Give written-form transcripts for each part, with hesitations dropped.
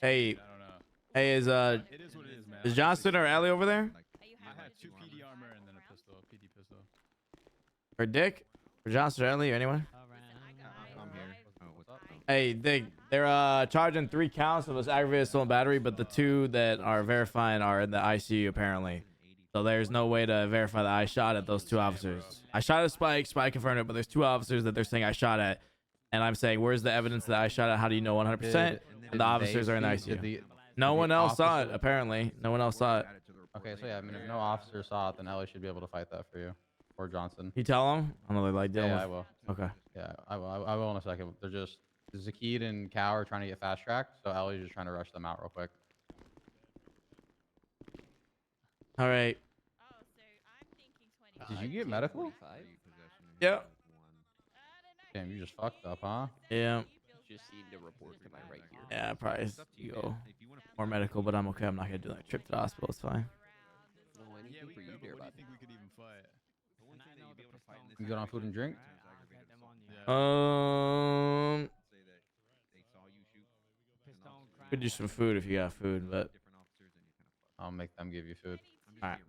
Hey, I don't know. hey, It is what it is, man. is Johnston or Ellie over there? I had 2 PD armor and then a pistol, PD pistol. Or Dick? Or Johnston or Ellie or anyone? I'm here. Oh, what's up? Hey, Dick, they're charging 3 counts of aggravated assault and battery, but the 2 that are verifying are in the ICU apparently. So there's no way to verify that I shot at those 2 officers. I shot at Spike. Spike confirmed it, but there's 2 officers that they're saying I shot at. And I'm saying, where's the evidence that I shot at? How do you know 100%? And the officers are in the ICU. No one else saw it, apparently. No one else saw it. Okay, so yeah, I mean, if no officer saw it, then Ellie should be able to fight that for you, or Johnson. You tell them? I don't know, they like dealing Yeah, with... I will. Okay. Yeah, I will. I will in a second. They're just Zakid and Cow are trying to get fast tracked, so Ellie's just trying to rush them out real quick. All right. Did you get medical? Yeah. Damn, you just fucked up, huh? Yeah. Just need to report to my right here. Yeah, probably you go more medical, but I'm okay. I'm not gonna do that trip to the hospital. It's fine. Well, anything for you, But dear what do you bud. think we could even fight? You good on food and drink? Could do some food if you got food, but I'll make them give you food. all right.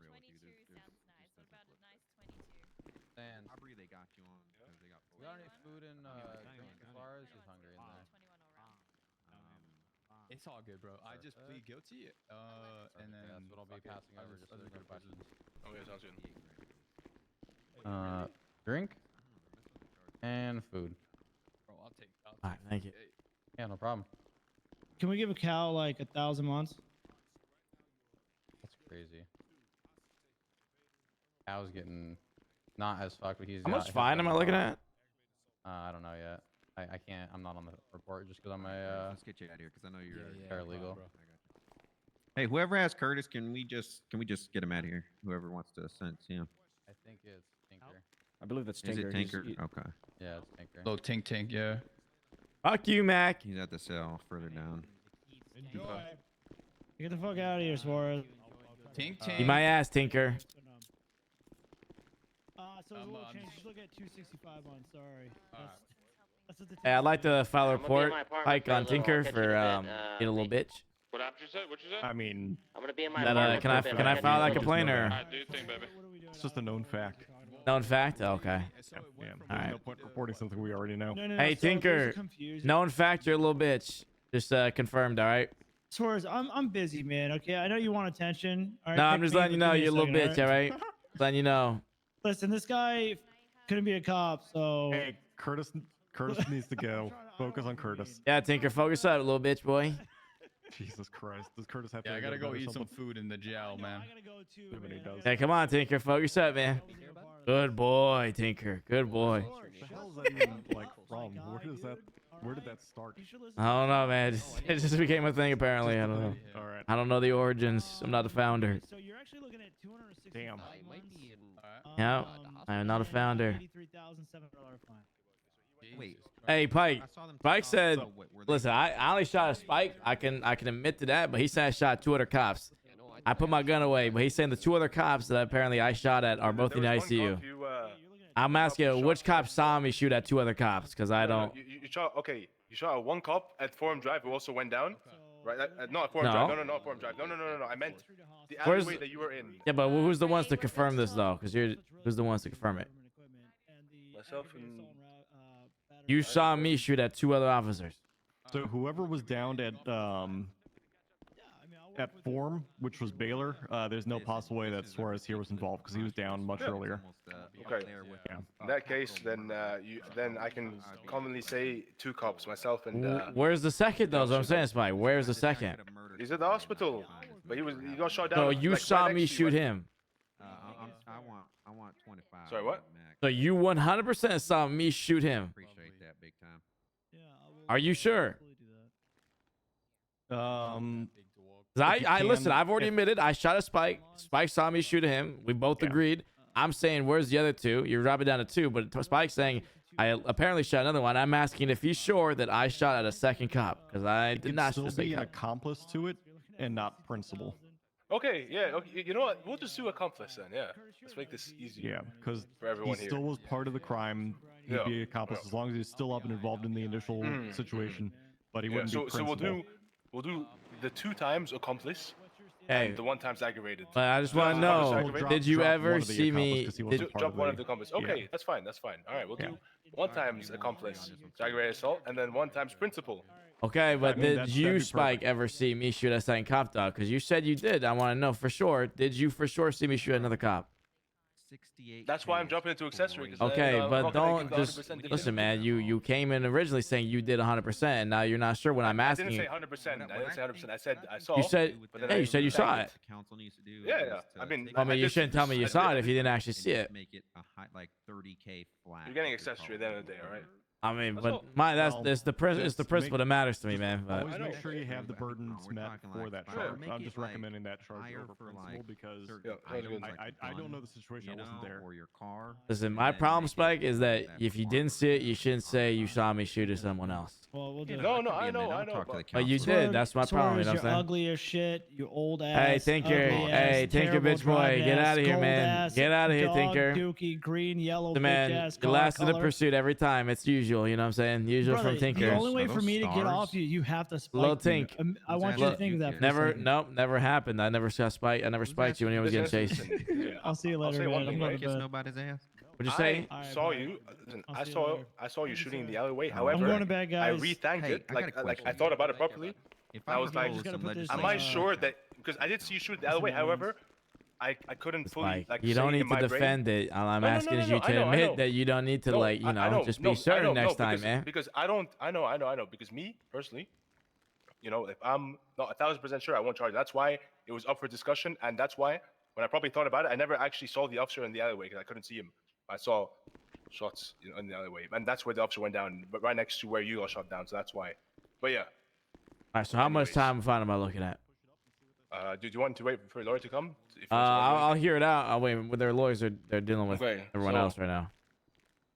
Stand. They got you on because they got. You got any food and drink? Suarez is hungry in there. It's all good, bro. I just plead guilty. And then Yeah, that's what I'll be passing over just so there's no questions. Okay, sounds good. Drink and food. Bro, I'll take. All right, thank you. Yeah, no problem. Can we give a cow like 1,000 months? That's crazy. Cow's getting not as fucked, but he's. How much fine am I looking at? I don't know yet. I can't. I'm not on the report just because I'm a Let's get you out of here because I know you're. paralegal. Hey, whoever has Curtis, can we just get him out of here? Whoever wants to send him. I think it's Tinker. I believe that's Is Tinker. it He's- Tinker? he- Okay. Yeah, it's Tinker. Little tink, yeah. Fuck you, Mac. He's at the cell further down. Get the fuck out of here, Suarez. Tink. Eat my ass, Tinker. So it's a little I'm change. Just look at 265 months. Sorry. That's what the Hey, I'd like to file a I'm gonna be in report, my apartment Hike for a on little. I'll Tinker catch you for in a bit. being a little bitch. What happened? You said? What you said? I mean, I'm gonna be in my That, apartment can for I a bit. can I'll I catch file you that in a bit. complaint or I do think, baby. it's just a known fact. known fact? Okay. Yeah. All There's right. no point reporting something we already know. No, Hey, Suarez, Tinker. there's confusion. Known fact, you're a little bitch. Just confirmed. All right. Suarez, I'm busy, man. Okay, I know you want attention. All right, No, I'm pick just me, letting you but know give me you're a little second, bitch. All right. Just letting you know. Listen, this guy couldn't be a cop, so. Hey, Curtis needs to go. Focus on Curtis. Yeah, Tinker, focus up, little bitch boy. Jesus Christ. Does Curtis have to Yeah, I gotta to bed go or eat some something? food in the jail, man. I gotta go too. Yeah, but he man. does. Hey, come on, Tinker, focus up, man. Good boy, Tinker. Good boy. What the hell is that even like from? Where did that start? You should listen I don't know, man. It just became a thing, apparently. I don't know. All right. I don't know the origins. I'm not the founder. So you're actually looking at 260. Damn. He might be in. Yeah, I am not a founder. $83,700 fine. Wait. Hey, Pike. I saw them. Spike take off, said, so were they- listen, I only shot a Spike. I can admit to that, but he said I shot 2 other cops. Yeah, no, I put my gun away, but he's saying the 2 other cops that apparently I shot at are both in the ICU. I'm asking you, which cop saw me shoot at 2 other cops? Because I don't. You shot. Okay, you shot at one cop at Forum Drive who also went down. Right? Not at Forum No. Drive. No, not Forum Drive. No. I meant the Where's alleyway the- that you were in. Yeah, but who's the ones to confirm this though? Because who's the ones to confirm it? Myself and. You saw me shoot at 2 other officers. So whoever was downed at Form, which was Baylor, there's no possible way that Suarez here was involved because he was down much earlier. Okay. Yeah. In that case, then then I can commonly say 2 cops, myself and. Where's the second though? Is what I'm saying, Spike. Where's the second? He's at the hospital, but he got shot down. So like, you right saw next me to you, shoot like- him. I want 25. Sorry, what? Max. So you 100% saw me shoot him. Appreciate that big time. Are you sure? 'Cause 'Cause I If you listen. can- I've already admitted I shot a Spike. Spike saw me shoot him. We both Yeah. agreed. I'm saying, where's the other 2? You're dropping down to 2, but Spike's saying I apparently shot another one. I'm asking if he's sure that I shot at a second cop because I It did can not still just be say an cop. accomplice to it and not principal. Okay, yeah. Okay, you know what? We'll just do accomplice then. Yeah. Let's make this easy. Yeah, because For he everyone here. still was part of the crime. He'd Yeah, be an accomplice yeah. as long as he's still up and involved in the initial situation. But he Yeah. wouldn't be So we'll principal. do. We'll do the 2 times accomplice Hey, and the 1 times aggravated. but I just No, want to no, no, know, sorry, We'll did you drop one ever of the see accomplice me? 'cause he Did, wasn't part Drop of one the- of the accomplice. yeah. Okay, that's fine. That's fine. All right, we'll Yeah. do 1 times accomplice, aggravated assault, and then 1 times principal. okay, but mean, did that'd you, be Spike, perfect. ever see me shoot a second cop, dog? Because you said you did. I want to know for sure. Did you for sure see me shoot another cop? 68. That's why I'm jumping into accessory. 'Cause, Okay, I'm but not gonna give don't the just 100% listen, definitive. man. You came in originally saying you did 100%, and now you're not sure when I'm I asking didn't say you. 100%. I didn't say 100%. I said I saw. You said, but then yeah, I you said you saw it. Council needs to do. Yeah, yeah. I mean, I mean, you did- shouldn't tell me you I saw did- it if you didn't actually see it. Make it a high, like 30K flat. You're getting accessory at the end of the day, all right? I mean, That's but all. that's Well, it's the it's the just principle make- that matters to me, just man. But Always I make know. sure you have the burdens We're met talking for like that five. charge. Make I'm it, just like, recommending that charge higher over for, principle like, because certain Yeah, sounds good. I don't know the situation. I wasn't there. Or your car. listen, and my then problem, make it Spike, is that that if you far didn't see it, you flat. shouldn't say you saw me shoot at someone else. Well, we'll do. No, That no, could be I a know, minute. I I'll know, talk to the but- But you counselor. did. That's my problem. You know Suarez, what I'm you're saying? ugly as shit. You old ass. Hey, Tinker. ugly Hey, ass, Tinker, terrible bitch boy. driving Get ass, out of here, gold man. ass, Get out of here, dog, Tinker. Dookie, green, yellow, The bitch man, ass the car last in the color. pursuit every time. It's usual. You know what I'm saying? Usual Brother, from Tinker. the only way Are for those me to get off stars? you, you have to spike Little me. Tink. I want you Look, to think of that. For a Never, second. nope, never happened. I never saw Spike. I never Who's spiked you when you was asking getting Listen, chased. listen, I'll see you I'll later, say one man. thing, I'm going right? to Kiss bed. nobody's ass. What'd you say? All right, saw bye. you. Listen, I'll I see you saw later. I saw you Thank you, shooting in sir. the alleyway. I'm However, going to bed, I guys. rethanked Hey, it. I got a Like I question. thought about it properly. If I was like, just gotta put this, Am I sure that because I did see you shoot the alleyway? However, I couldn't fully Spike, like you say don't in need to my brain. defend it. All I'm No, no, no, asking no, is no, you I to know, I admit know. that you don't need to, No, like, you know, I know, just no, be certain I know, next no, time, because, man. Because I know. Because me personally, you know, if I'm not 1,000% sure, I won't charge. That's why it was up for discussion, and that's why when I probably thought about it, I never actually saw the officer in the alleyway because I couldn't see him. I saw shots, you know, in the alleyway, and that's where the officer went down, but right next to where you got shot down. So that's why. But yeah, All right, so how much anyways. time fine am I looking at? do you want to wait for a lawyer to come? If you want to I'll hear it out. I'll wait. With their lawyers, they're dealing with Okay, everyone so- else right now.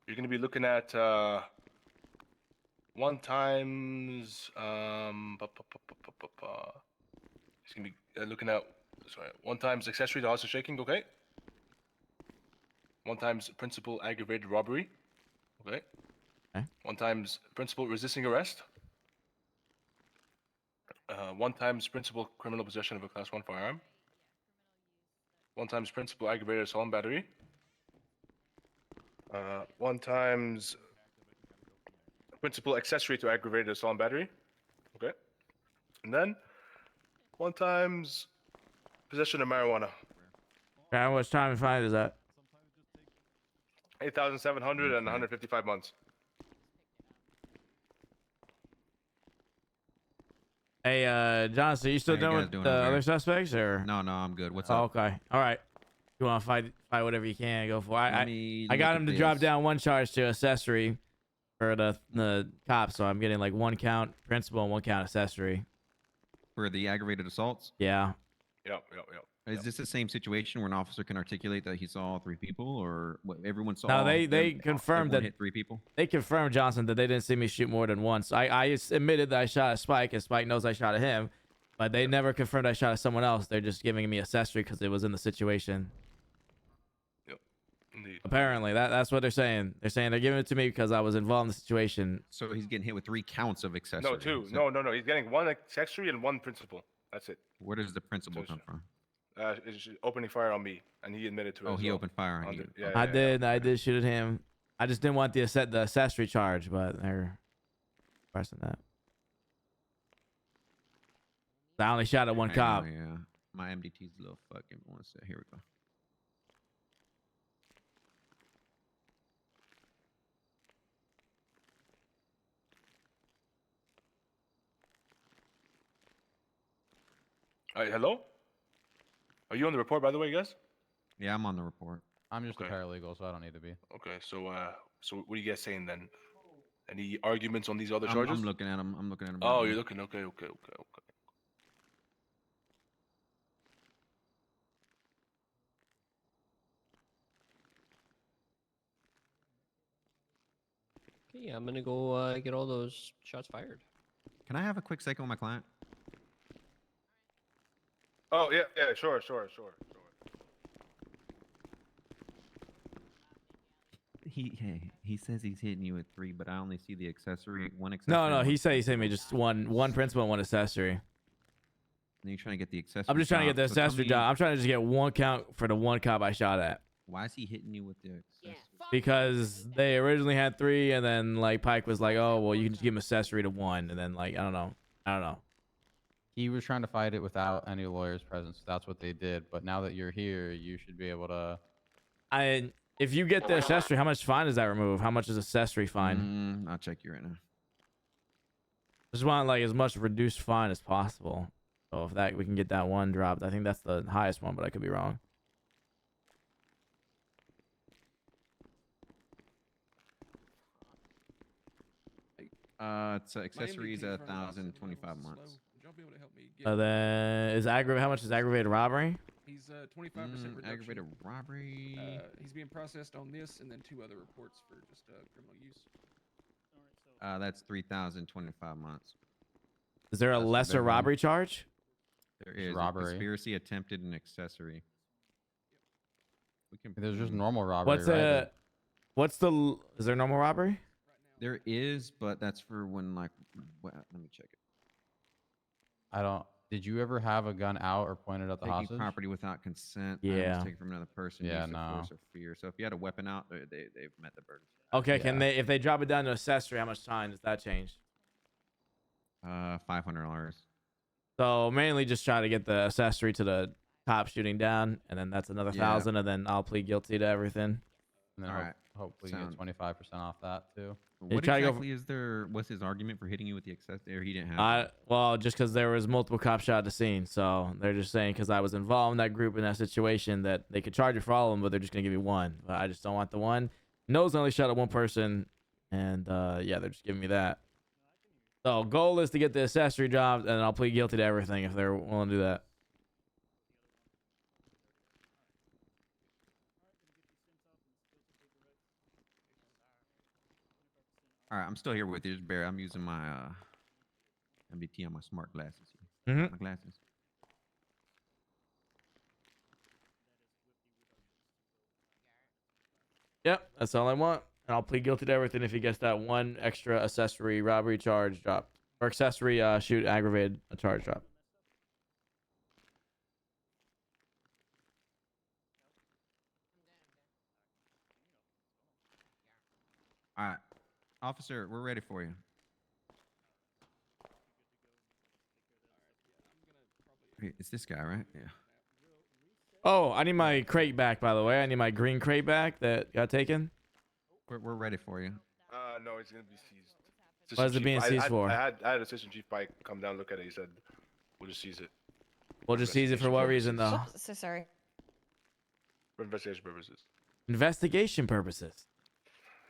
You're gonna be looking at 1 times He's gonna be looking at 1 times accessory to hostage shaking, okay? 1 times principal aggravated robbery, okay? Okay. 1 times principal resisting arrest. 1 times principal criminal possession of a class 1 firearm. 1 times principal aggravated assault and battery. 1 times principal accessory to aggravated assault and battery. Okay. And then 1 times possession of marijuana. Okay, how much time and fine is that? 8,700 and 155 months. Hey, Johnson, you still How you done guys with doing the over there? other suspects, or? No, I'm good. What's Oh, up? okay. All right. You want to fight whatever you can, go for it. Let I me got look him at to drop this. down 1 charge to accessory for the cop, so I'm getting like 1 count principal and 1 count accessory. For the aggravated assaults. Yeah. Yep. Is this the same situation where an officer can articulate that he saw 3 people, or what, everyone saw? No, they them- confirmed everyone that hit 3 people. they confirmed, Johnson, that they didn't see me shoot more than once. I admitted that I shot at Spike, and Spike knows I shot at him, but they never confirmed I shot at someone else. They're just giving me accessory because it was in the situation. Indeed. Apparently, that's what they're saying. They're saying they're giving it to me because I was involved in the situation. So he's getting hit with 3 counts of accessory. No, 2. So No. He's getting 1 accessory and 1 principal. That's it. Where does the principal So- come from? It's opening fire on me, and he admitted to it. Oh, as he well. opened fire on On you. the- yeah, I yeah. did shoot at him. I just didn't want the accessory charge, but they're pressing that. I only shot at 1 I cop. know, yeah. My MDT's a little fucking. One sec. Here we go. Hello? Are you on the report, by the way, guys? Yeah, I'm on the report. I'm just Okay. a paralegal, so I don't need to be. Okay, so what are you guys saying then? Any arguments on these other I'm charges? looking at him. I'm looking at him. Oh, right you're now. looking. Okay. Okay, I'm gonna go get all those shots fired. Can I have a quick second with my client? Oh yeah, sure. he says he's hitting you with 3, but I only see the accessory, one accessory. No, and he one said he sent principal. me just one principal and one accessory. And you're trying to get the accessory. I'm just trying to get the job. So tell accessory me, job. I'm trying to just get 1 count for the 1 cop I shot at. Why is he hitting you with the accessory? Because they originally had 3, and then like Pike was like, "Oh, well, you can just give him accessory to 1," and then like I don't know. He was trying to fight it without any lawyers present, so that's what they did. But now that you're here, you should be able to. If you get the accessory, how much fine does that remove? How much is accessory fine? I'll check you right now. Just want like as much reduced fine as possible. So if that we can get that 1 dropped, I think that's the highest one, but I could be wrong. It's accessories at 1,025 months. Then is aggravated? How much is aggravated robbery? He's 25% reduction. Aggravated robbery. He's being processed on this and then 2 other reports for just criminal use. That's 3,025 months. Is there a That's the lesser big one. robbery charge? There is a robbery. conspiracy, attempted, and accessory. We can. There's just normal robbery. Is there normal robbery? There is, but that's for when like. Let me check it. I don't. Did you ever have a gun out or pointed at the Taking hostage? property without consent. Yeah. Taken from another person. Yeah, Use of no. force or fear. So if you had a weapon out, they've met the burden. Okay, Yeah. can they if they drop it down to accessory, how much time does that change? $500. So mainly just try to get the accessory to the cop shooting down, and then that's another Yeah. 1,000, and then I'll plead guilty to everything. And then Alright, hopefully you get sound- 25% off that too. What try to go exactly is there? What's his argument for hitting you with the accessory? Or he didn't have. Well, just because there was multiple cops shot at the scene, so they're just saying because I was involved in that group in that situation that they could charge you for all of them, but they're just gonna give you 1. But I just don't want the 1. Knows I only shot at 1 person, and yeah, they're just giving me that. So goal is to get the accessory job, and I'll plead guilty to everything if they're willing to do that. All right, I'm still here with you, just Barry. I'm using my MDT on my smart glasses. Mhm. My glasses. Yep, that's all I want. And I'll plead guilty to everything if he gets that 1 extra accessory robbery charge drop. Or accessory shoot aggravated charge drop. All right, officer, we're ready for you. Okay, it's this guy, right? Yeah. Oh, I need my crate back, by the way. I need my green crate back that got taken. We're ready for you. No, it's gonna be seized. What is it Assistant being Chief- seized for? I had Assistant Chief Pike come down, look at it. He said, "We'll just seize it We'll just seize it for what reason, though? Oops, so sorry. for investigation purposes." Investigation purposes.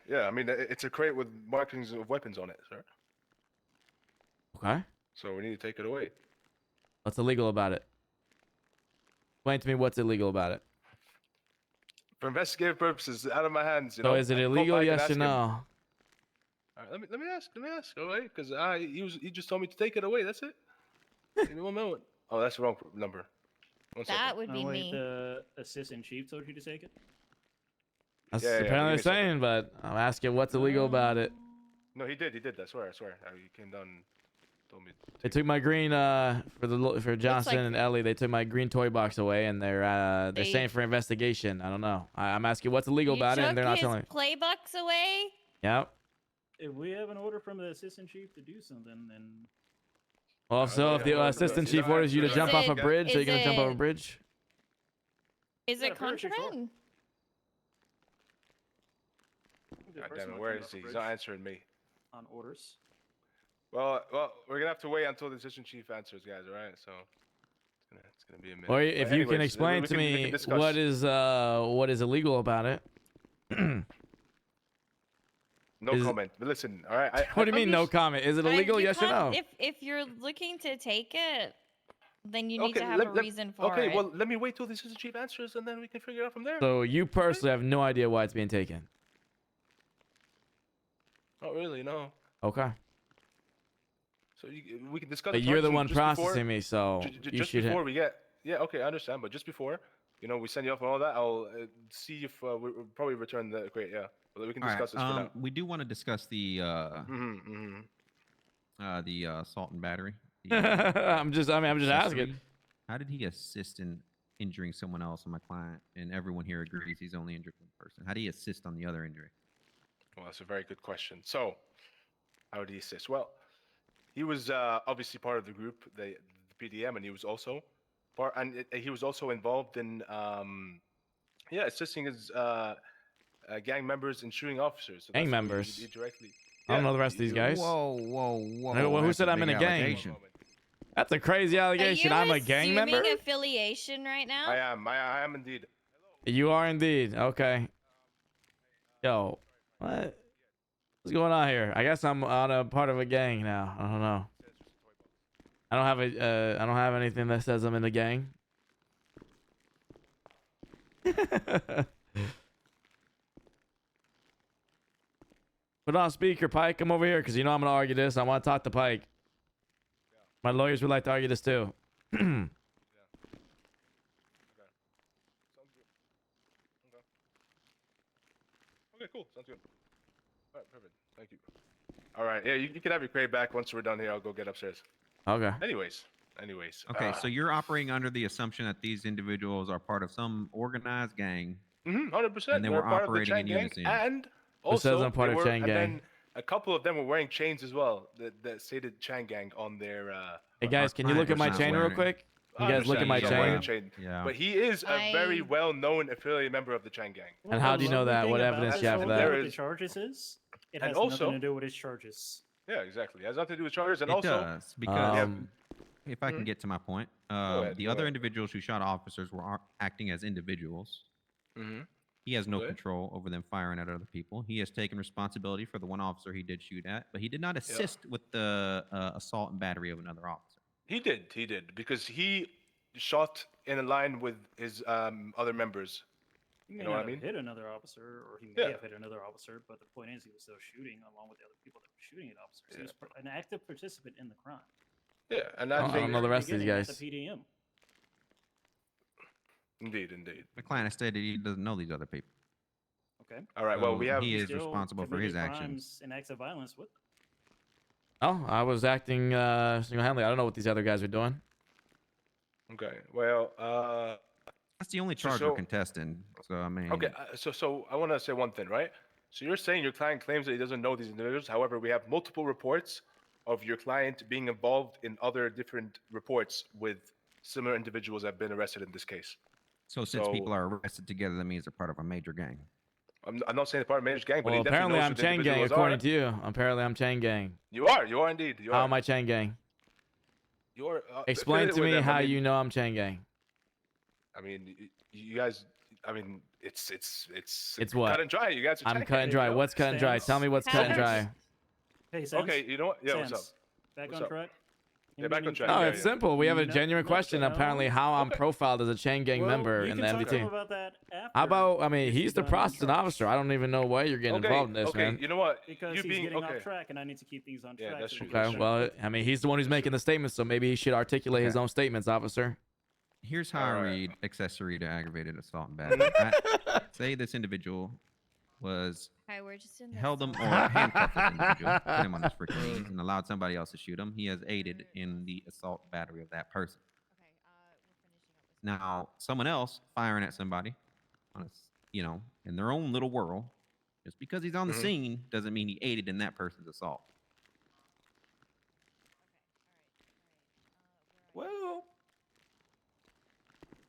Yeah, I mean it's a crate with markings of weapons on it, sir. Okay. So we need to take it away. What's illegal about it? Explain to me what's illegal about it. For investigative purposes, out of my hands. You So know, is it I can go illegal? back and Yes ask or him. no? All right, let me ask. All right, because he just told me to take it away. That's it. Give me 1 moment. Oh, that's the wrong number. One second. That would be wait, me. the assistant chief told you to take it? That's Yeah, apparently give me a saying, but I'm asking what's illegal about it. No, he did. I swear. He came down and told me. They took my green for Johnson like- and Ellie. They took my green toy box away, and they're They- saying for investigation. I don't know. I'm asking what's illegal You about it, and took they're not his telling me. playbooks away? Yep. If we have an order from the assistant chief to do something, then Well, so if the yeah, assistant yeah, chief orders you to is jump off a it- bridge, are you is gonna jump off a it- bridge? Is Yeah, it very straightforward. contraband? the God person damn it, might where jump is off a he? He's bridge not answering me. on orders. Well, we're gonna have to wait until the assistant chief answers, guys. All right, so it's gonna be a minute. Or But if you can anyways, explain we to can me discuss. what is illegal about it. No is- comment. But listen, all right. What do you mean no just- comment? Is it illegal? You Yes or no? can't- If you're looking to take it, then you need Okay, to have let- a let- reason for Okay, it. well, let me wait till the assistant chief answers, and then we can figure it out from there. So you personally have no idea why it's being taken. Not really, no. Okay. So we can discuss. But the you're the charges one just before- processing me, so you just should. before we get. Yeah, okay, I understand. But just before, we send you off and all that, I'll see if we'll probably return the crate. Yeah. But we can All right. discuss this for now. We do want to discuss the assault and battery. I'm just asking. accessory. How did he assist in injuring someone else on my client? And everyone here agrees he's only injured one person. How do you assist on the other injury? Well, that's a very good question. So, how did he assist? Well, he was obviously part of the group, the PDM, and he was also he was also involved in assisting his gang members and shooting officers. So Gang that's what members? he directly. I don't know the rest of these guys. Whoa! Who that's said a I'm in big a gang? allegation. That's a crazy allegation. I'm a gang member. Are you assuming affiliation right now? I am. I am indeed. You are indeed. Okay. Yo, what? What's going on here? I guess I'm on a part of a gang now. I don't know. I don't have anything that says I'm in the gang. Put on speaker, Pike. Come over here, because you know I'm gonna argue this. I want to talk to Pike. My lawyers would like to argue this too. Okay, cool. Sounds good. All right, perfect. Thank you. All right, yeah, you can have your crate back once we're done here. I'll go get upstairs. Okay. Anyways. Okay, so you're operating under the assumption that these individuals are part of some organized gang. 100%. And they They're were part of the operating chain in gang, unison. and Who says also I'm part they of were- chain and gang? then a couple of them were wearing chains as well. That stated chain gang on their. Hey guys, can you look at my chain real quick? You guys look at my He's not wearing a chain. Yeah. But he is a very I- well-known affiliate member of the chain gang. And how do you know that? What evidence do you have for There that? is- The charges is. It and has also- nothing to do with his charges. Yeah, exactly. It has nothing to do with charges, and It also does, because Um, if I can get to my point, ahead, the go other ahead. individuals who shot officers were acting as individuals. Mhm. He has no Good. control over them firing at other people. He has taken responsibility for the one officer he did shoot at, but he did not assist with the assault and battery of another officer. He did, because he shot in line with his other members. He may You know what not I have mean? hit another officer, or he may Yeah. have hit another officer, but the point is he was still shooting along with the other people that were shooting at officers. He was an active participant in the crime. Yeah, and I I don't think know the rest of these Beginning at guys. The PDM. indeed. The client has stated he doesn't know these other people. Okay. All right. Well, we So have. he is Still responsible for his committed actions. crimes and acts of violence with them. Oh, I was acting single-handedly. I don't know what these other guys are doing. Okay. Well. That's the only So- charge so- we're contesting. So I mean, Okay. So I want to say one thing, right? So you're saying your client claims that he doesn't know these individuals. However, we have multiple reports of your client being involved in other different reports with similar individuals that have been arrested in this case. so since so- people are arrested together, that means they're part of a major gang. I'm not saying the part of managed gang, but Well, he definitely apparently knows I'm who the chain gang, individuals according are. to you. Apparently I'm chain gang. You are indeed. You How are. am I chain gang? You're Explain affiliated to with me them. how I mean, you know I'm chain gang. I mean, you guys. I mean, it's It's what? cut and dry. You guys are I'm chain cut and gang, dry. you know? What's cut and dry? Sans. Tell me what's cut and dry. Sans. Hey, Sans. Okay, you know what? Yeah, what's up? Sans, Back What's on up? track. Yeah, back on track. No, Yeah, it's yeah. simple. We have a No, genuine no, question. no. Apparently, how I'm Okay. profiled as a chain gang Well, member you in can the talk MDT. about that after. How about? I mean, if he's you're the done on processing charge. officer. I don't even know why you're getting involved in this, okay. man. You know what? Because you he's being getting okay. off track, and I need to keep things on Yeah, track. that's so true, we that's Okay, can- well, I mean, he's the one who's making the statements, so maybe he should articulate his Okay. own statements, officer. Here's how I Alright. read accessory to aggravated assault and battery. Say this individual was Okay, we're just in this. held him or handcuffed this individual, put him on his freaking knees, and allowed somebody else to shoot him. He has aided in the assault battery of that person. Okay, we're finishing up. Now, someone else firing at somebody, on in their own little world, just because he's on the Mhm. scene doesn't mean he aided in that person's assault. Well,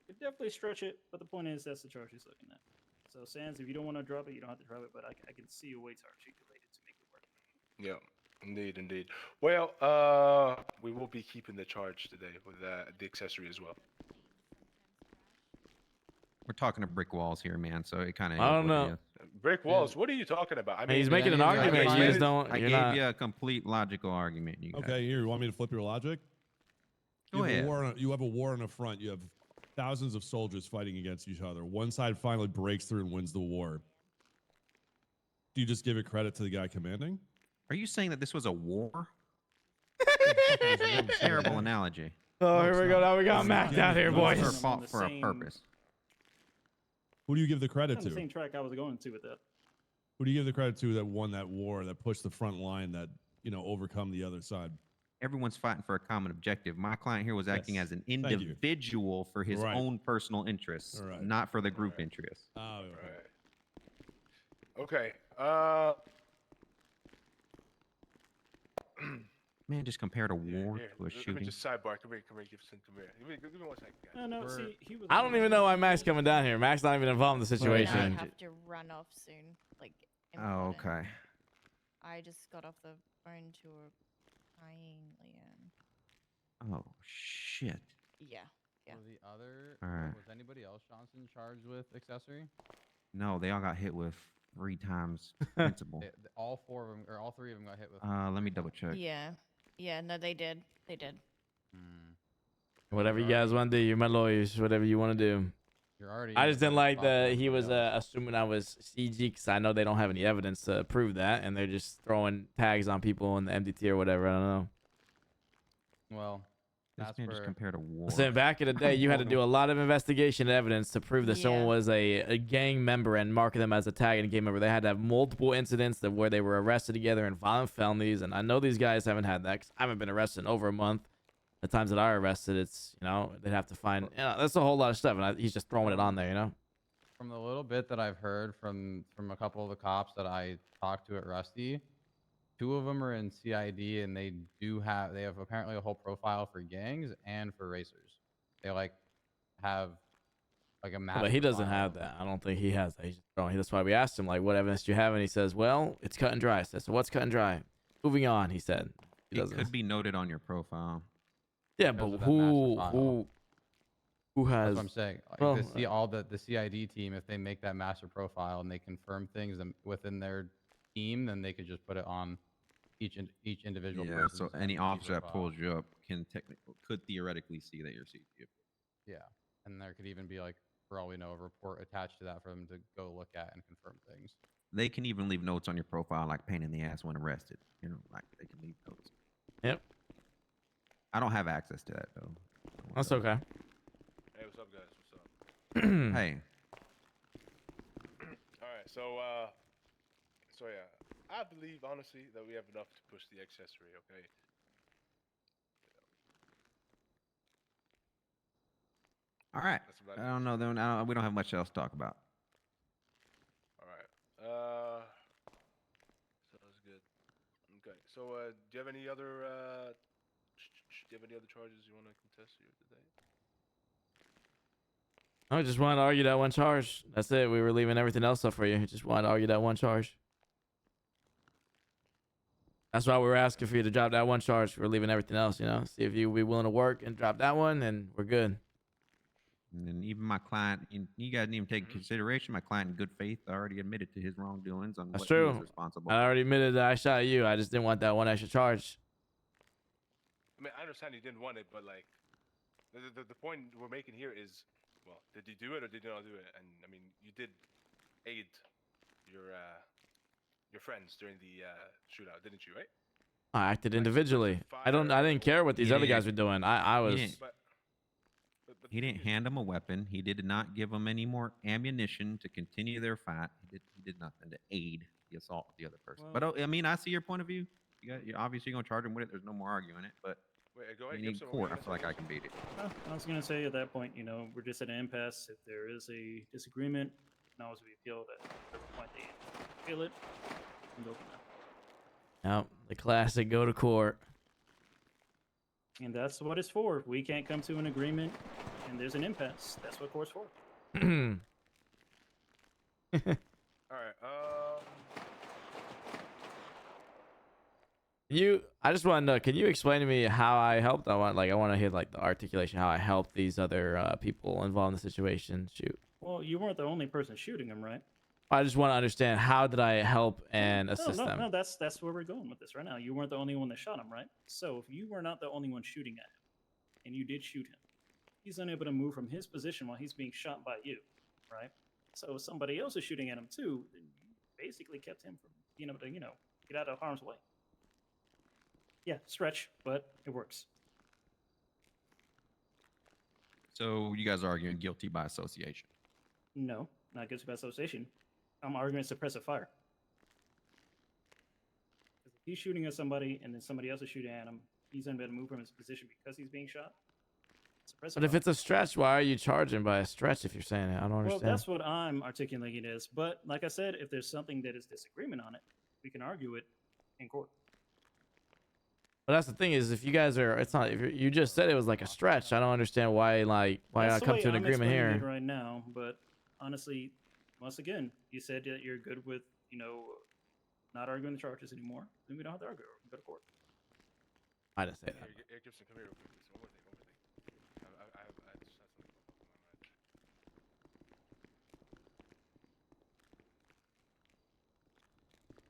could definitely stretch it, but the point is that's the charge he's looking at. So, Sans, if you don't want to drop it, you don't have to drop it, but I can see a way to articulate it to make it work. Yeah, indeed. Well, we will be keeping the charge today with the accessory as well. We're talking to brick walls here, man. So it kind of. I don't know. Brick walls. What are you talking about? I mean, He's making an yeah, argument. I You just gave- don't. I You're gave not. you a complete logical argument. You guys. Okay, here, you want me to flip your logic? Go You have, ahead. a war on, you have a war on the front. You have thousands of soldiers fighting against each other. One side finally breaks through and wins the war. Do you just give it credit to the guy commanding? Are you saying that this was a war? Terrible analogy. Oh, No, here it's we go. not. Now we got It's Mac not. out here, No, boys. it's Or Boys. fought for a purpose. Who do you give the credit Kind of the to? same track I was going to with that. Who do you give the credit to that won that war, that pushed the front line, that overcome the other side? Everyone's fighting for a common objective. My client here was acting Yes. as an you. individual for his Right. own personal interests, Right. not for the group interests. Oh, okay. Okay. Man, just compared a Here, war here, to a let me shooting. just sidebar. Come here, Gibson. Come here. Give me 1 second, guys. No, no. We're- See, he was. I don't even know why Mac's coming down here. Mac's not even involved in the I situation. have to run off soon. Like. Oh, important. okay. I just got off the phone to a crying Leanne. Oh, shit. Yeah. Yeah. Was the other? Alright. Was anybody else Johnson charged with accessory? No, they all got hit with 3 times principal. All 4 of them, or all 3 of them, got hit with. Let me double check. Yeah. Yeah. No, they did. They did. Hmm. Whatever you guys want to do, you're my lawyers. Whatever you want to do. You're already. I in just the didn't like spot with that he everybody was else. assuming I was CG because I know they don't have any evidence to prove that, and they're just throwing tags on people in the MDT or whatever. I don't know. Well, This that's man just where. compared a war. So back in the day, you had to do a lot of investigation and evidence to prove that someone Yeah. was a gang member and mark them as a tag and a gang member. They had to have multiple incidents of where they were arrested together in violent felonies, and I know these guys haven't had that because I haven't been arrested in over a month. The times that I arrested, it's they'd have to find. That's a whole lot of stuff, and he's just throwing it on there. From the little bit that I've heard from a couple of the cops that I talked to at Rusty, 2 of them are in CID, and they have apparently a whole profile for gangs and for racers. They have like a map. But he doesn't have that. I don't think he has that. He's just throwing. That's why we asked him what evidence do you have, and he says, "Well, it's cut and dry." I said, "So what's cut and dry?" Moving on, he said. He It doesn't. could be noted on your profile. Yeah, because but of that master who file. who That's has? what I'm saying. Like, well, all the CID team, if they make that master profile and they confirm things within their team, then they could just put it on each individual. Yeah, so person's any MDT officer that profile. pulls you up could theoretically see that you're CG. Yeah, and there could even be for all we know, a report attached to that for them to go look at and confirm things. They can even leave notes on your profile, like pain in the ass when arrested. Like they can leave notes. Yep. I don't have access to that though. That's okay. Hey, what's up, guys? What's up? Hey, All right, so yeah, I believe honestly that we have enough to push the accessory. Okay. all right. That's about I it. don't know. Then we don't have much else to talk about. All right. Sounds good. Okay. So, do you have any other charges you want to contest here today? I just wanted to argue that one charge. That's it. We were leaving everything else up for you. Just wanted to argue that one charge. That's why we were asking for you to drop that one charge. We're leaving everything else. See if you'd be willing to work and drop that one, and we're good. And then even my client, you guys didn't even take into consideration. My client, in good faith, already admitted to his wrongdoings on That's what he was true. responsible. I already admitted that I shot you. I just didn't want that one extra charge. I mean, I understand you didn't want it, but like, the point we're making here is, well, did you do it or did you not do it? And I mean, you did aid your friends during the shootout, didn't you? Right? I acted individually. I didn't care what these He other guys didn't- were doing. I was. didn't. But He the thing didn't is- hand them a weapon. He did not give them any more ammunition to continue their fight. He did nothing to aid the assault of the other person. But I mean, I see your point of view. You're obviously gonna charge him with it. There's no more arguing it. But Wait, go I ahead. mean, in Gibson, what were court, you I gonna feel like say? I can beat it. I was gonna say at that point, we're just at an impasse. If there is a disagreement, it can always be appealed at whatever point they appeal it and go from there. Yep, the classic go to court. And that's what it's for. We can't come to an agreement, and there's an impasse. That's what court's for. All right. I just want to know, can you explain to me how I helped? I want to hear the articulation, how I helped these other people involved in the situation. Shoot. Well, you weren't the only person shooting him, right? I just want to understand, how did I help and assist them? No, that's where we're going with this right now. You weren't the only one that shot him, right? So if you were not the only one shooting at him, and you did shoot him, he's unable to move from his position while he's being shot by you, right? So if somebody else is shooting at him too, then you basically kept him from being able to, get out of harm's way. Yeah, stretch, but it works. So you guys are arguing guilty by association. No, not guilty by association. I'm arguing suppressive fire. he's shooting at somebody and then somebody else is shooting at him, he's unable to move from his position because he's being shot. But if it's a stretch, why are you charging by a stretch if you're saying it? I don't Well, understand. that's what I'm articulating it as. But like I said, if there's something that is disagreement on it, we can argue it in court. But that's the thing is, if you guys are, it's not. If you just said it was like a stretch, I don't understand why That's not the come way to an I'm agreement explaining here. it right now. But honestly, once again, you said that you're good with, not arguing the charges anymore. Then we don't have to argue. We go to court. I didn't say that. Here, Gibson, come here real quick. One more thing. I just had something pop up in my mind.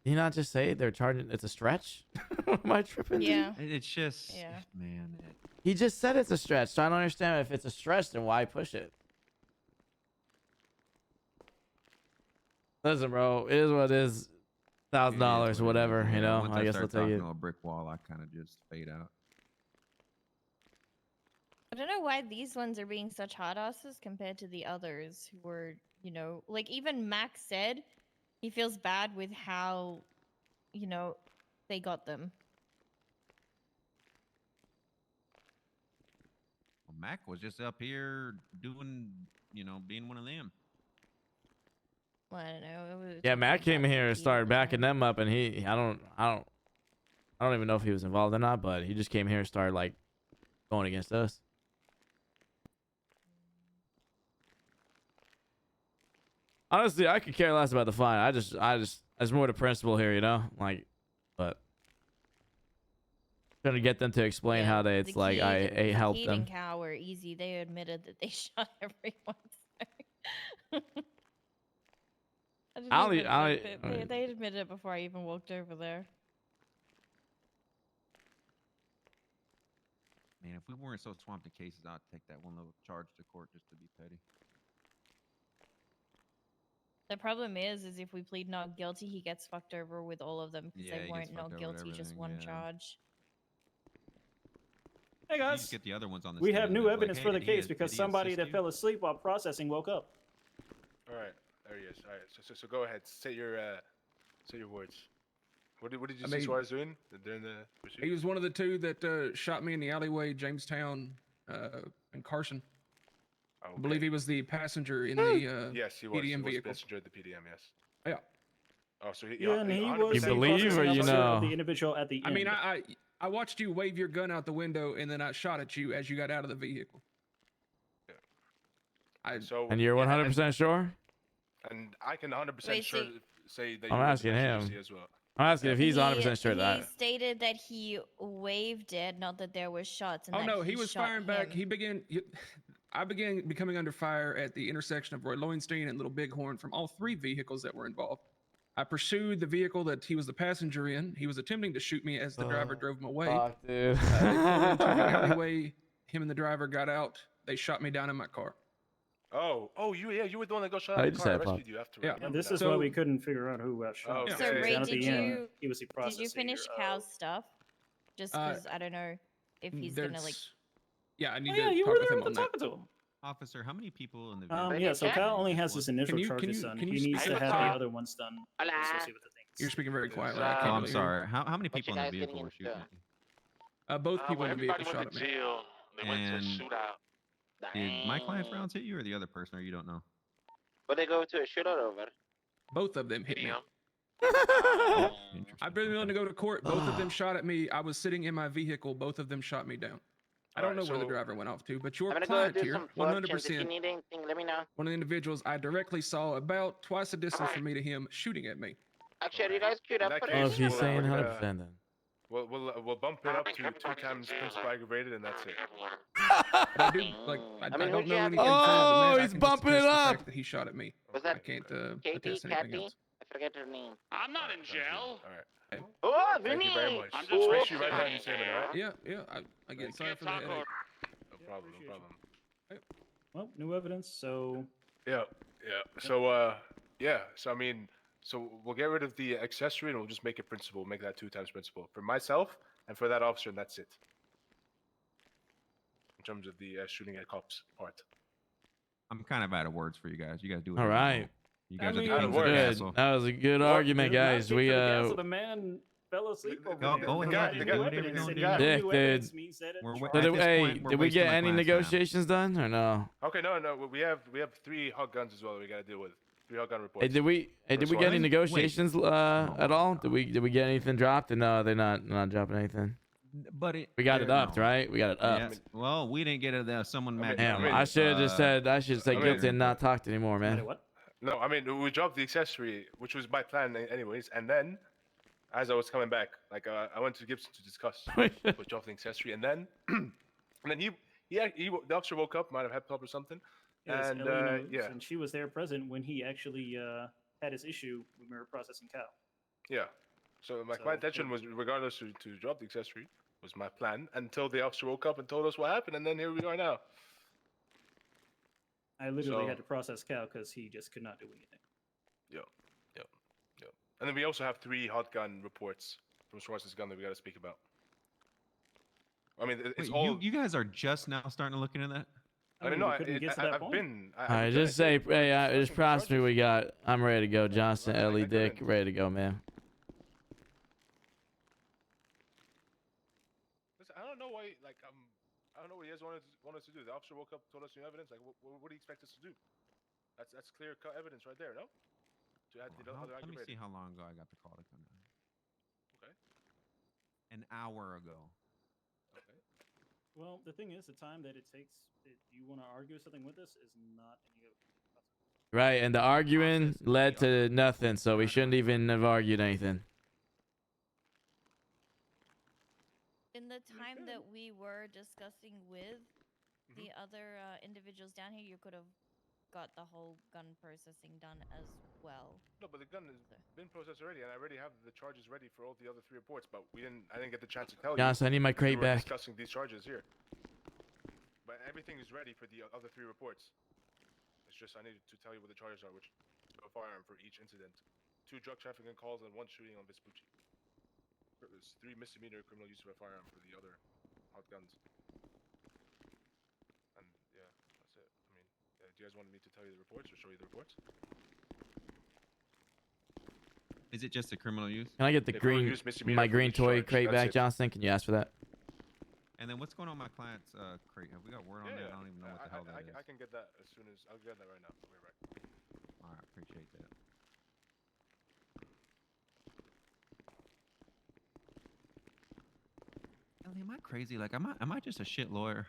Did he not just say they're charging? It's a stretch. What am I tripping? dude? Yeah. It's just, Yeah. man. He just said it's a stretch, so I don't understand if it's a stretch, then why push it? Listen, bro, it is what it is. $1,000, whatever, you know. Once I guess I'll start take talking it. to a brick wall, I kind of just fade out. I don't know why these ones are being such hot asses compared to the others who were, like even Max said he feels bad with how, they got them. Well, Mac was just up here doing, being one of them. Well, I don't know. It was Yeah, talking Matt came about here and Vicky started and backing them. them up, and I don't even know if he was involved or not, but he just came here and started like going against us. Honestly, I could care less about the fine. I just it's more the principle here, like, but trying to get them to explain how they. It's The like I Kid helped them. and Cow were easy. They admitted that they shot everyone. They admitted it before I even walked over there. Man, if we weren't so swamped in cases, I'd take that one little charge to court just to be petty. The problem is if we plead not guilty, he gets fucked over with all of them because Yeah, they he gets weren't not fucked over with guilty, just everything, one yeah. charge. Hey You guys, just get the other ones on the we stand have and new it's like, evidence hey, for the did he case as- because did he somebody assist that you? fell asleep while processing woke up. All right, there he is. All right, so go ahead. Say your words. What did you see Suarez doing during the pursuit? He was one of the two that shot me in the alleyway, Jamestown, and Carson. I believe he was the passenger in the yes, he was. He PDM was vehicle. passenger at the PDM. Yes. Yeah. Oh, so he. Yeah, and he 100% was You the believe or processing you officer of know? the individual at the end. I mean, I watched you wave your gun out the window, and then I shot at you as you got out of the vehicle. So. And you're 100% sure? And I can 100% Wait, sure so- say that I'm you were asking the him. PCC as well. I'm asking if he's 100% sure of He that. stated that he waved it, not that there was shots. And Oh that no, he was shot firing back. him. I began becoming under fire at the intersection of Roy Lowenstein and Little Bighorn from all three vehicles that were involved. I pursued the vehicle that he was the passenger in. He was attempting to shoot me as the driver drove him away. Fuck, dude. They pulled into the alleyway. Him and the driver got out. They shot me down in my car. You were the one that got shot I out of just the car. I said fuck. rescued you after. Yeah. And this now. is why we couldn't figure out who got shot. Okay. So Okay. Ray, Down at did the end, you he was the did you processing finish your, Cal's stuff? Just because I don't know if he's gonna like. Yeah, I need Oh, to yeah, you talk were with there him with on the that. talking to him. Officer, how many people in the vehicle? Yeah, so Cal only has his initial Can you- charges done. can He you needs speak to up? have the other ones done associated with the things. You're speaking very quietly. Oh, I can't Oh, I'm really hear you. sorry. How many people in the vehicle were shooting at you? Both people in the vehicle Everybody shot went at to me. jail. They went to a And shootout. Did my client's rounds hit you or the other person, or you don't know? But they go to a shootout over. Both of them hit me. Interesting. I've been willing to Okay. go to court. Both of them shot at me. I was sitting in my vehicle. Both of them shot me down. I don't know where the driver went off to, but your I'm gonna go client do here, some functions. If you 100%, need anything, let me know. one of the individuals I directly saw about twice the distance from me to him shooting at me. Actually, are you guys queued up In for that Oh, case, if he's we'll, saying uh, 100%, then. We'll bump it up to 2 times principal aggravated, and that's it. But I do like I mean, don't would you know have anything to- further than Oh, that. I he's can just bumping attest it the up. fact that he shot at me. Was I that can't Katie, attest anything Kathy? else. I forget her name. I'm not in jail. All right. Oh, Thank you very much. I'm just Just make waiting sure you write for down it. your statement, all right? Yeah. Again, sorry Can't for the talk headache. over. No problem. No problem. Well, new evidence, so Yeah. So I mean, so we'll get rid of the accessory and we'll just make it principal. Make that 2 times principal for myself and for that officer, and that's it. In terms of the shooting at cops part. I'm kind of out of words for you guys. You guys do it. All right. You guys mean, are the Out of kings of the words. Good. castle. That was a good Well, argument, dude, not guys. speak We for the counsel, the man fell asleep over Go- there. go They ahead, got do new whatever you're evidence, gonna and do. you got Dick, new dude. evidence means that it We're- tried- at So this hey, point, we're did we wasting get my any class time. negotiations done or no? Okay, no, we have 3 hot guns as well. We gotta deal with 3 hot gun Hey, reports. did we For get any Suarez? negotiations Oh at my all? God. Did we get anything dropped? And no, they're not dropping anything. But We got it there- upped, no. right? We got it Yeah. upped. Well, we didn't get it. Someone I mean- magically. Damn, I should have just said I should say I mean- guilty and not talked anymore, Somebody man. what? No, I mean we dropped the accessory, which was my plan anyways, and then as I was coming back, like I went to Gibson to discuss, we dropped the accessory, and then and then the officer woke up, might have had pop or something, Yes, and Ellie knows, yeah, and she was there present when he actually had his issue when we were processing cow. yeah. So my So, intention was, regardless, to drop the accessory was my plan until the officer woke up and told us what happened, and then here we are now. I literally So- had to process cow because he just could not do anything. Yep. And then we also have 3 hot gun reports from Suarez's gun that we got to speak about. I mean, it's Wait, all. you guys are just now starting to look into that? I mean, no, we couldn't get to that I've point. been. All right, just say, hey, just promise me we got. I'm ready to go, Johnson, Right, Ellie, I Dick, couldn't. ready to go, man. Listen, I don't know why. Like, I don't know what you guys want us to do. The officer woke up, told us new evidence. Like, what do you expect us to do? That's clear cut evidence right there, no? To add the other Let me see aggravated. how long ago I got the call to come down. Okay. An hour ago. Okay. Well, the thing is, the time that it takes, if you want to argue something with us, is not any of. Right, and the arguing Process is led the to nothing, so we shouldn't even have argued anything. In the time that we were discussing with Mm-hmm. the other individuals down here, you could have got the whole gun processing done as well. No, but the gun has been processed already, and I already have the charges ready for all the other 3 reports. But I didn't get the chance to tell you. Johnson, I need my because we crate were back. discussing these charges here. But everything is ready for the other 3 reports. It's just I needed to tell you what the charges are, which are a firearm for each incident, 2 drug trafficking calls, and 1 shooting on Vespucci. There's 3 misdemeanor criminal use of a firearm for the other hot guns. And yeah, that's it. I mean, do you guys want me to tell you the reports or show you the reports? Is it just a criminal use? Can I get the If we were green, used misdemeanor my for green each toy charge, crate that's back, it. Johnson? Can you ask for that? And then what's going on with my client's crate? Have we got word on that? I don't even know what the hell that is. I can get that as soon as I'll get that right now. Wait, right. All right, appreciate that. Ellie, am I crazy? Like, am I just a shit lawyer?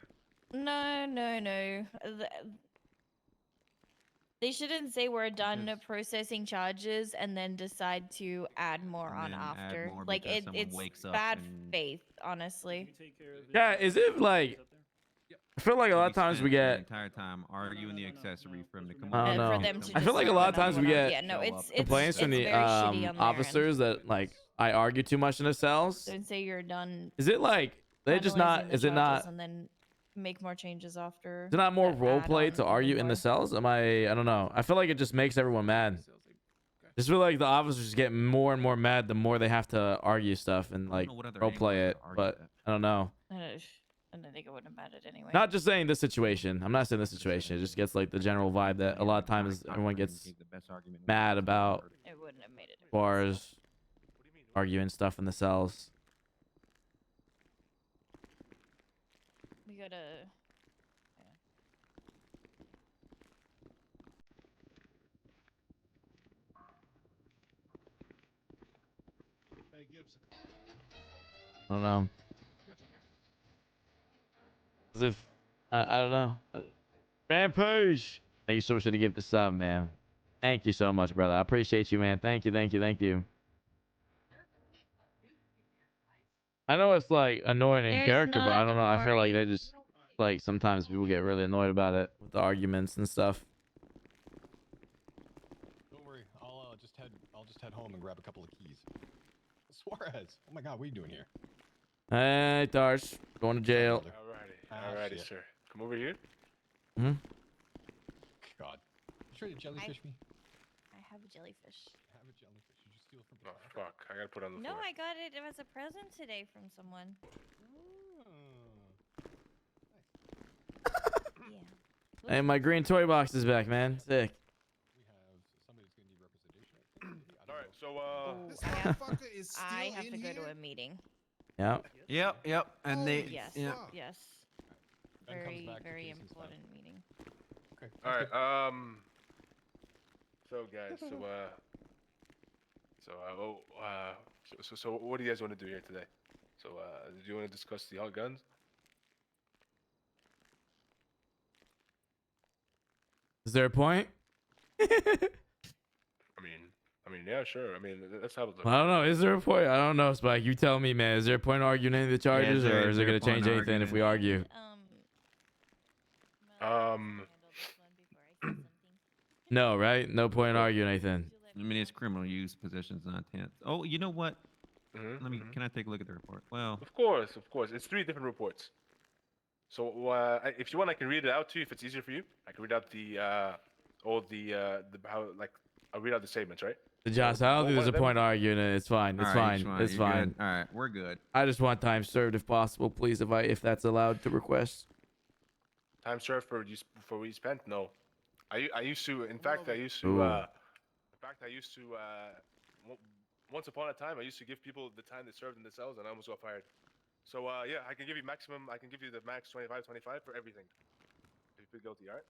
No. They shouldn't say we're done Because- processing charges and then decide to add more And on then add after. more Like because someone it's wakes up bad and- faith, Can honestly. you take care of Yeah, is it like? I feel like a lot of times we spent the get. entire time arguing the no, accessory no, from the just I don't remember- know. For them to I feel like a lot of discern times we what's going on. get Yeah, no, show it's up complaints from it's the very shitty on their end. officers that like I argue too much in the cells. Don't say you're done. Is it like they just finalizing not? the Is it charges not? And then make more changes after. Is it not more that role add play on to even argue in more. the cells? Am I don't know. I feel like it just makes everyone mad. Just feel like the officers get more and more mad the more they have to argue stuff and I like don't know what other role angle play to it. argue But that. I don't know. And I think it wouldn't have mattered anyway. Not just saying this situation. I'm not saying this situation. It just gets like the general vibe that a lot of times everyone gets mad about It wouldn't have made it. as far as arguing stuff in the cells. We gotta. I don't know. As if I don't know. Rampage. Thank you so much for the gift of sub, man. Thank you so much, brother. I appreciate you, man. Thank you. I know it's like annoying in There's character, but I not don't know. I feel like they party. just like sometimes people get really annoyed about it with the arguments and stuff. Don't worry, I'll just head home and grab a couple of keys. Suarez, oh my God, what are you doing here? Hey, Tarsh, going to jail. Alrighty, shit. sir. Come over here. Hmm. God, you trying to jellyfish me? I have a jellyfish. I have a jellyfish. Did you steal it from Oh the fuck! I gotta put it on the No, floor. I got it as a present today from someone. Yeah. Hey, my green toy box is back, man. Sick. We have somebody that's gonna need representation. I think. Maybe? I don't All right, know. so Oh, I have, Motherfucker is is I still have in to go here? to a meeting. Yeah. Yep. And they. Yes. Yeah. Yes. Ben comes Very, back to very case and stuff. important meeting. Okay. All that's right. good. So guys, so what do you guys want to do here today? So do you want to discuss the hot guns? Is there a point? I mean, yeah, sure. I mean, let's have a look. I don't know. Is there a point? I don't know, Spike. You tell me, man. Is there a point arguing any of the charges, or is it going to change anything if we argue? No, right? No point arguing anything. I mean, it's criminal use, possession's not intent. Oh, you know what? Let me. Can I take a look at the report? Well, Of course. It's 3 different reports. So if you want, I can read it out to you if it's easier for you. I can read out I'll read out the statements, right? Josh, I don't think there's a point arguing it. It's fine. It's all right, fine. It's you're fine. good. All right, we're good. I just want time served if possible, please, if that's allowed to request. Time served for what you spent? No. I used to. In fact, I used to. Ooh. Once upon a time, I used to give people the time they served in the cells, and I almost got fired. So yeah, I can give you maximum. I can give you the max 25 for everything. If you plead guilty, all right?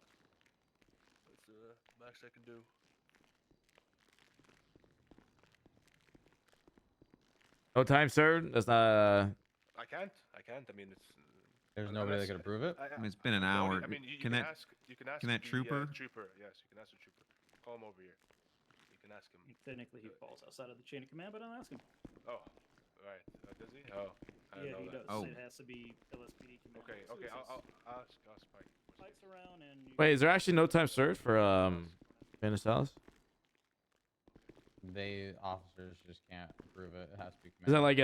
That's the max I can do. No time served. That's not. I can't. I mean, it's. There's nobody that can approve it. I mean, it's been an hour. I mean, you can can that ask. You can ask. can that the, trooper? Trooper. Yes, you can ask the trooper. Call him over here. You can ask him. Technically, he falls outside of the chain of command, but I'll ask him. Oh, right. Does he? Oh, I Yeah, didn't he know does. that. Oh. It has to be LSPD command. Okay. I'll ask Spike. Spike's around and. Wait, is there actually no time served for Venezuela's? Officers just can't approve it. It has to be. Is that like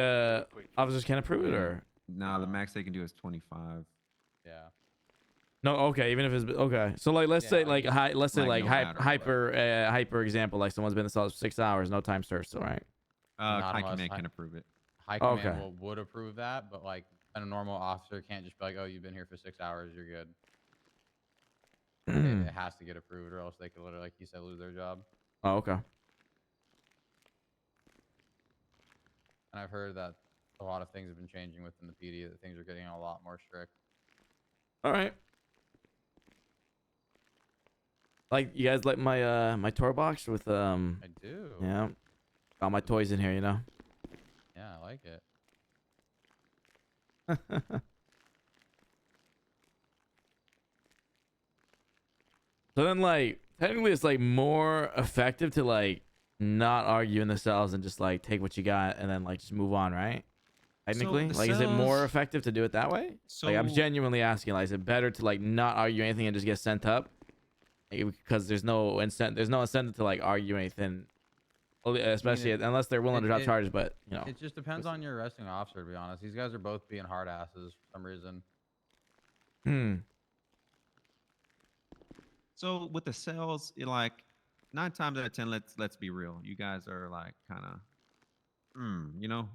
Quick. officers can't approve it, or No, the max they can do is 25. Yeah. no? Okay, even if it's okay. So like, let's say like let's say Like, like no matter hyper example, like someone's been in the cells for 6 hours, no time served, still, right? High unless command high- can approve it. High command Okay. would approve that, but like a normal officer can't just be like, "Oh, you've been here for 6 hours, you're good." It has to get approved, or else they could literally, like you said, lose their job. Oh, okay. And I've heard that a lot of things have been changing within the PD. That things are getting a lot more strict. All right. Like, you guys like my my tour box with I do. yeah, all my toys in here, you know. Yeah, I like it. So then, like, technically, it's like more effective to like not argue in the cells and just like take what you got and then like just move on, right? Technically, the like, is it more cells- effective to do it that way? Like, I'm So- genuinely asking, like, is it better to like not argue anything and just get sent up? Because there's no incentive to like argue anything, especially unless they're willing to drop charges. But you know, It just depends on your arresting officer, to be honest. These guys are both being hard asses for some reason. So with the cells, like 9 times out of 10, let's be real. You guys are like kind of, you know.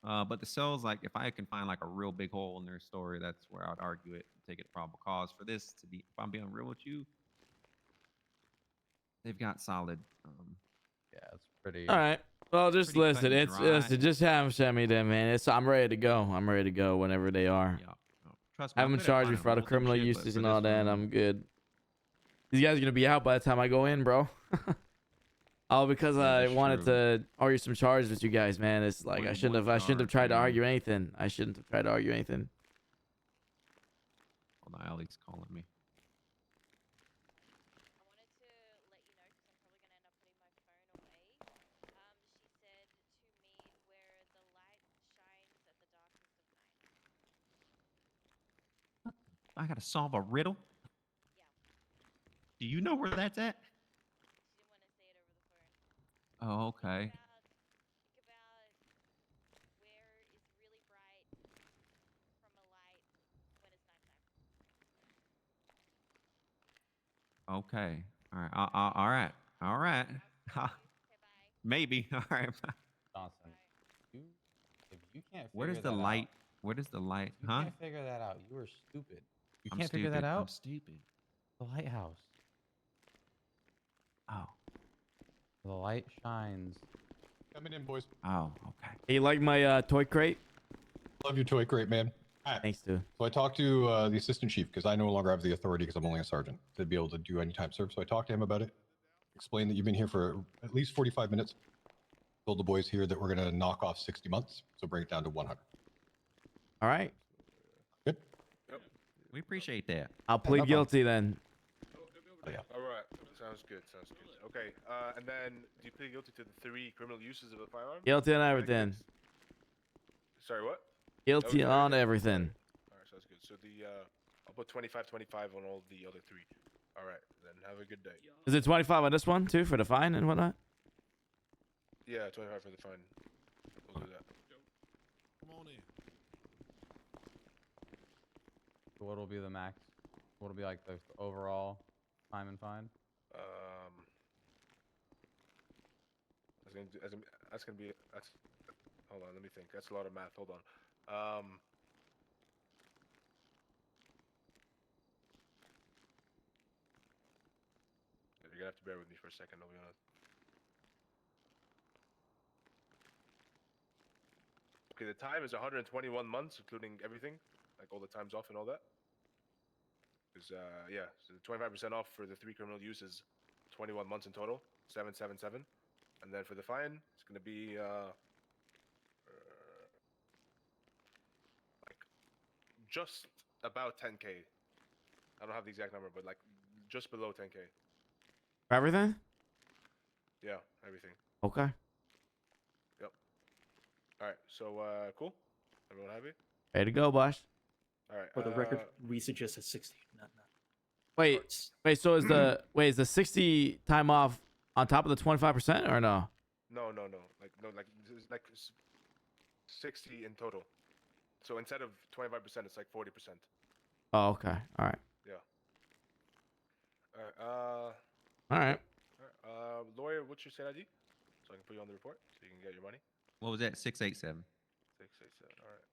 But the cells, like if I can find like a real big hole in their story, that's where I would argue it, take it to probable cause. For this to be, if I'm being real with you, they've got solid. Yeah, it's pretty. all right. Well, just pretty cut listen. and It's dry. just have them send me them, man. I'm ready to go. I'm ready to go whenever they are. Yeah, no, trust me. I I'm haven't good at charged me finding for other holes and criminal shit, but uses for and this all that. one, I'm good. These guys are gonna be out by the time I go in, bro. All because Yeah, I that's wanted true. to argue some charges with you guys, man. It's like Only I shouldn't one have charge, tried to man. argue anything. I shouldn't have tried to argue anything. Hold on, Ellie's calling me. I gotta solve a riddle. Do you know where that's at? Oh, okay. Okay. All right. All right. All right. Maybe. All right. Johnson, if you can't Where figure does the that light? out, Where does the light? you Huh? can't figure that out. You are stupid. You I'm can't figure that stupid. I'm out. stupid. The lighthouse. Oh. The light shines Coming in, boys. Oh, okay. Hey, you like my toy crate? Love your toy crate, man. Thanks, dude. So I talked to the assistant chief because I no longer have the authority because I'm only a sergeant to be able to do any time serve. So I talked to him about it. Explained that you've been here for at least 45 minutes. Told the boys here that we're going to knock off 60 months. So bring it down to 100. All right. Good. We appreciate that. I'll plead guilty then. Oh, yeah. All right. Sounds good. Sounds good. Okay. And then do you plead guilty to the 3 criminal uses of a firearm? Guilty on everything. Sorry, what? Guilty on everything. All right. Sounds good. So I'll put 25 on all the other 3. All right. Then have a good day. Is it 25 on this one too for the fine and whatnot? Yeah, 25 for the fine. We'll do that. Come on in. So what will be the max? What will be like the overall time and fine? That's hold on, let me think. That's a lot of math. Hold on. You're gonna have to bear with me for a second, I'll be honest. Okay, the time is 121 months, including everything, like all the times off and all that. Because yeah, so 25% off for the 3 criminal uses, 21 months in total, 777, and then for the fine, it's gonna be like just about 10K. I don't have the exact number, but like just below 10K. For everything? Yeah, everything. Okay. Yep. All right. So cool. Everyone happy? Ready to go, boss. All right. For the record, we suggested 60. Not. Wait. So is the 60 time off on top of the 25% or no? No. Like it's like 60 in total. So instead of 25%, it's like 40%. Oh, okay. All right. Yeah. All All right. Lawyer, what's your SID? So I can put you on the report, so you can get your money. What was that? 687. 687. All right.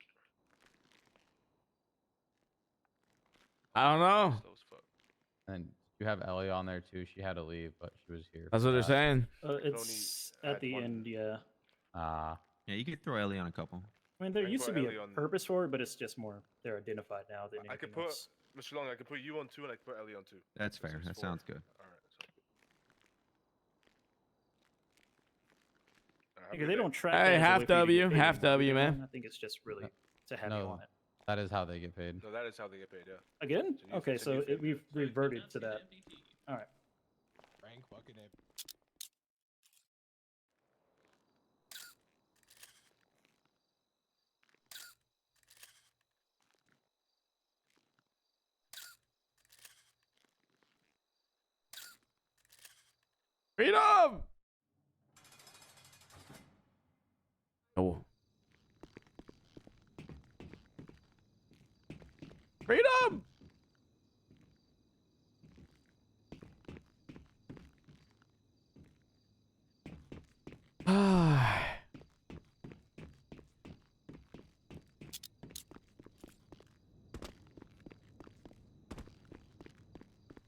I don't know. Slow as fuck. And you have Ellie on there too. She had to leave, but she was here. That's what they're saying. It's at the end, yeah. Yeah, you could throw Ellie on a couple. I mean, there I used to put be Ellie a on- purpose for it, but it's just more they're identified now than I could anything put else. Mr. Long. I could put you on 2, and I could put Ellie on 2. That's fair. That sounds good. All right. Because they don't track. Hey, that as a half way for you to get W, paid half anymore, W, you know? man. I think it's just really to have you No, on it. that is how they get paid. No, that is how they get paid. Yeah. Again? So you- Okay, so so you think- we've reverted to that. All right. Frank fucking it. Freedom! Oh. Freedom!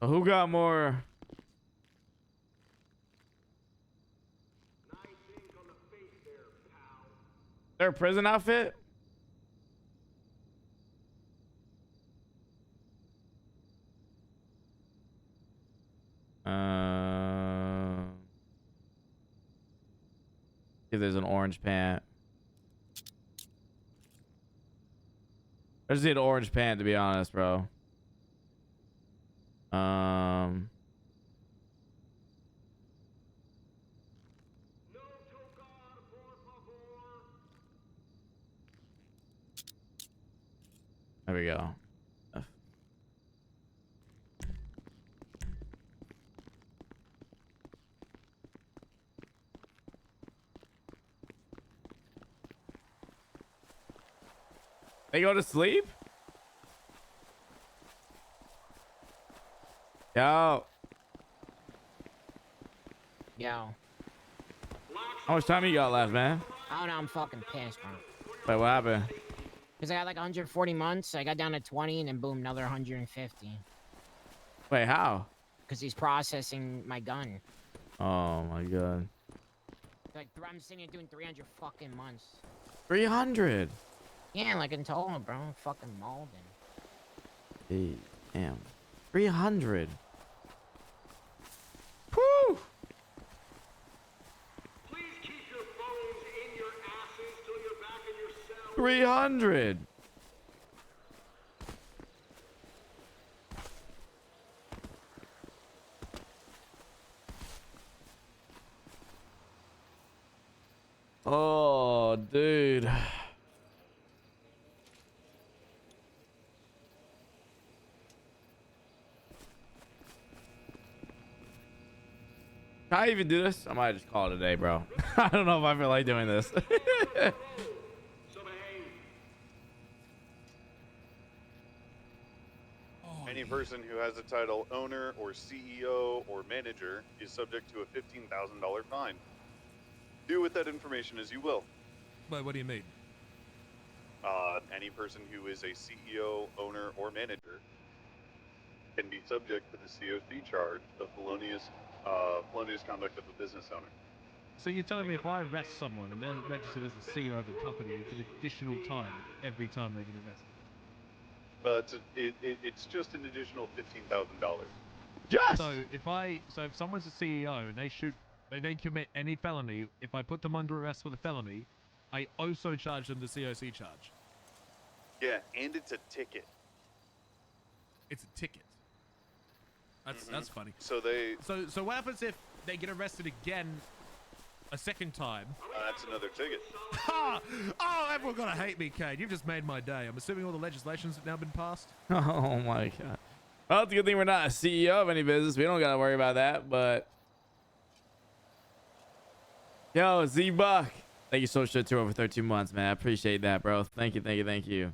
Who got more? Their prison outfit? See if there's an orange pant. I just need an orange pant to be honest, bro. There we go. They go to sleep? Yo. Yo. How much time you got left, man? I don't know, I'm fucking pissed, bro. Wait, what happened? Because I got like 140 months, I got down to 20, and then boom, another 150. Wait, how? Because he's processing my gun. Oh my god. Like, I'm sitting here doing 300 fucking months. 300. Yeah, like in total, bro. Fucking Malden. Hey, damn. 300. Woo! 300. Oh, dude. Can I even do this? I might just call it a day, bro. I don't know if I feel like doing this. Any person who has the title owner or CEO or manager is subject to a $15,000 fine. Do with that information as you will. Wait, what do you mean? Any person who is a CEO, owner, or manager can be subject to the COC charge of felonious conduct of a business owner. So you're telling me if I arrest someone and they're registered as the CEO of the company, it's an additional time every time they get arrested? But it's just an additional $15,000. Yes. So if someone's a CEO and they commit any felony, if I put them under arrest for the felony, I also charge them the COC charge. Yeah, and it's a ticket. It's a ticket. That's funny. So So what happens if they get arrested again a second time? That's another ticket. Ha! Oh, everyone gonna hate me, Kane. You've just made my day. I'm assuming all the legislations have now been passed. Oh my god. Well, it's a good thing we're not a CEO of any business. We don't gotta worry about that. But yo, Z Buck, thank you so much for over 13 months, man. I appreciate that, bro. Thank you.